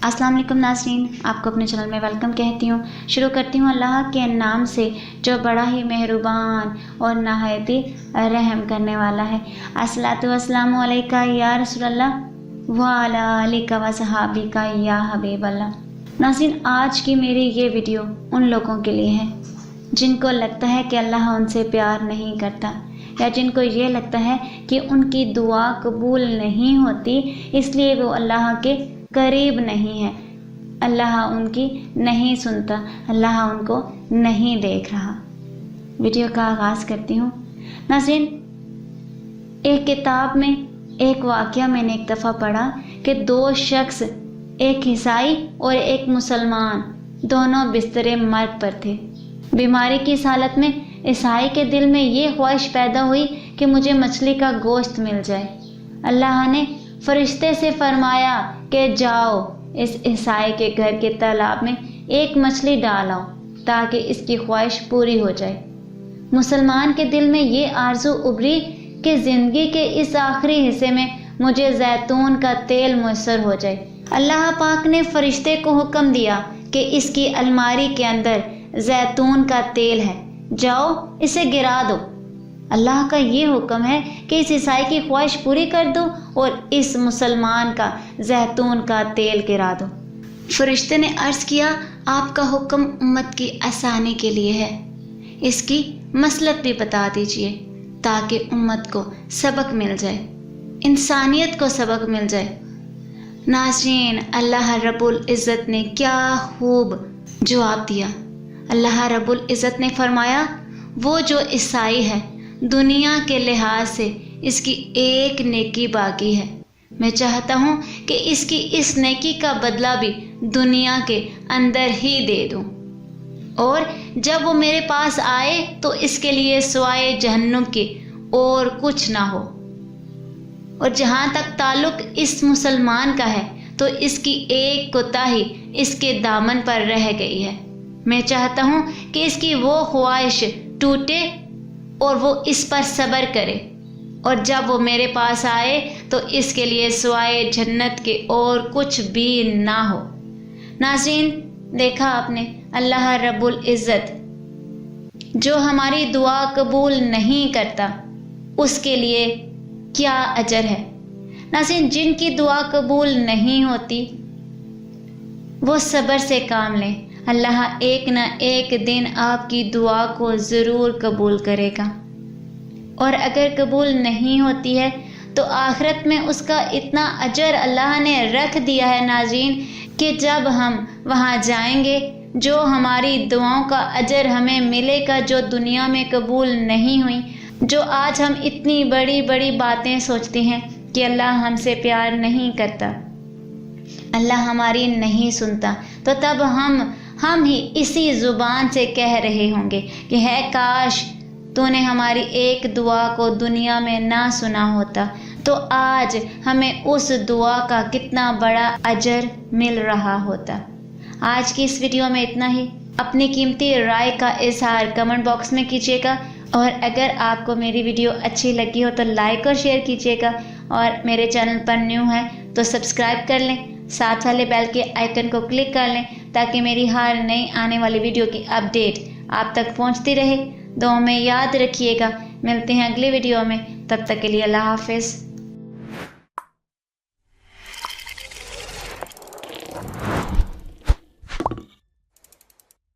अस्सलाम वालेकुम नाज़रीन, आपको अपने चैनल में वेलकम कहती हूँ। शुरू करती हूँ अल्लाह के नाम से जो बड़ा ही मेहरबान और नहायत ही रहम करने वाला है। अस्सलातु वस्सलामु अलैका या रसूलल्लाह व अला आलिका व सहाबिका या हबीबल्लाह। नाज़रीन, आज की मेरी ये वीडियो उन लोगों के लिए है जिनको लगता है कि अल्लाह उनसे प्यार नहीं करता, या जिनको ये लगता है कि उनकी दुआ कबूल नहीं होती इसलिए वो अल्लाह के करीब नहीं है, अल्लाह उनकी नहीं सुनता, अल्लाह उनको नहीं देख रहा। वीडियो का आगाज़ करती हूँ। नाज़रीन, एक किताब में एक वाक़या मैंने एक दफ़ा पढ़ा कि दो शख्स, एक ईसाई और एक मुसलमान, दोनों बिस्तरे मर्ग पर थे। बीमारी की इस हालत में ईसाई के दिल में ये ख्वाहिश पैदा हुई कि मुझे मछली का गोश्त मिल जाए। अल्लाह ने फरिश्ते से फरमाया कि जाओ इस ईसाई के घर के तालाब में एक मछली डाल आओ ताकि इसकी ख्वाहिश पूरी हो जाए। मुसलमान के दिल में ये आरज़ू उभरी कि ज़िंदगी के इस आखिरी हिस्से में मुझे जैतून का तेल मुयस्सर हो जाए। अल्लाह पाक ने फरिश्ते को हुक्म दिया कि इसकी अलमारी के अंदर जैतून का तेल है, जाओ इसे गिरा दो। अल्लाह का ये हुक्म है कि इस ईसाई की ख्वाहिश पूरी कर दो और इस मुसलमान का जैतून का तेल गिरा दो। फरिश्ते ने अर्ज़ किया, आपका हुक्म उम्मत की आसानी के लिए है, इसकी मसलत भी बता दीजिए ताकि उम्मत को सबक मिल जाए, इंसानियत को सबक मिल जाए। नाज़रीन, अल्लाह रब्बुल इज़्ज़त ने क्या खूब जवाब दिया। अल्लाह रब्बुल इज़्ज़त ने फरमाया, वो जो ईसाई है दुनिया के लिहाज से इसकी एक नेकी बाकी है, मैं चाहता हूँ कि इसकी इस नेकी का बदला भी दुनिया के अंदर ही दे दूँ, और जब वो मेरे पास आए तो इसके लिए सिवाय जहन्नुम के और कुछ ना हो। और जहाँ तक ताल्लुक़ इस मुसलमान का है तो इसकी एक कोताही इसके दामन पर रह गई है। मैं चाहता हूँ कि इसकी वो ख्वाहिश टूटे और वो इस पर सब्र करे, और जब वो मेरे पास आए तो इसके लिए सिवाय जन्नत के और कुछ भी ना हो। नाज़रीन, देखा आपने, अल्लाह रब्बुल इज़्ज़त जो हमारी दुआ कबूल नहीं करता उसके लिए क्या अजर है। नाज़रीन, जिनकी दुआ कबूल नहीं होती वो सब्र से काम लें, अल्लाह एक न एक दिन आपकी दुआ को ज़रूर कबूल करेगा। और अगर कबूल नहीं होती है तो आखिरत में उसका इतना अजर अल्लाह ने रख दिया है नाज़रीन कि जब हम वहाँ जाएंगे जो हमारी दुआओं का अजर हमें मिलेगा, जो दुनिया में कबूल नहीं हुई, जो आज हम इतनी बड़ी बड़ी बातें सोचते हैं कि अल्लाह हमसे प्यार नहीं करता, अल्लाह हमारी नहीं सुनता, तो तब हम ही इसी ज़ुबान से कह रहे होंगे कि है काश तूने हमारी एक दुआ को दुनिया में ना सुना होता, तो आज हमें उस दुआ का कितना बड़ा अजर मिल रहा होता। आज की इस वीडियो में इतना ही। अपनी कीमती राय का इज़हार कमेंट बॉक्स में कीजिएगा, और अगर आपको मेरी वीडियो अच्छी लगी हो तो लाइक और शेयर कीजिएगा, और मेरे चैनल पर न्यू है तो सब्सक्राइब कर लें, साथ वाले बेल के आइकन को क्लिक कर लें ताकि मेरी हर नई आने वाली वीडियो की अपडेट आप तक पहुंचती रहे। दुआ में याद रखिएगा। मिलते हैं अगले वीडियो में, तब तक के लिए अल्लाह हाफ़िज़।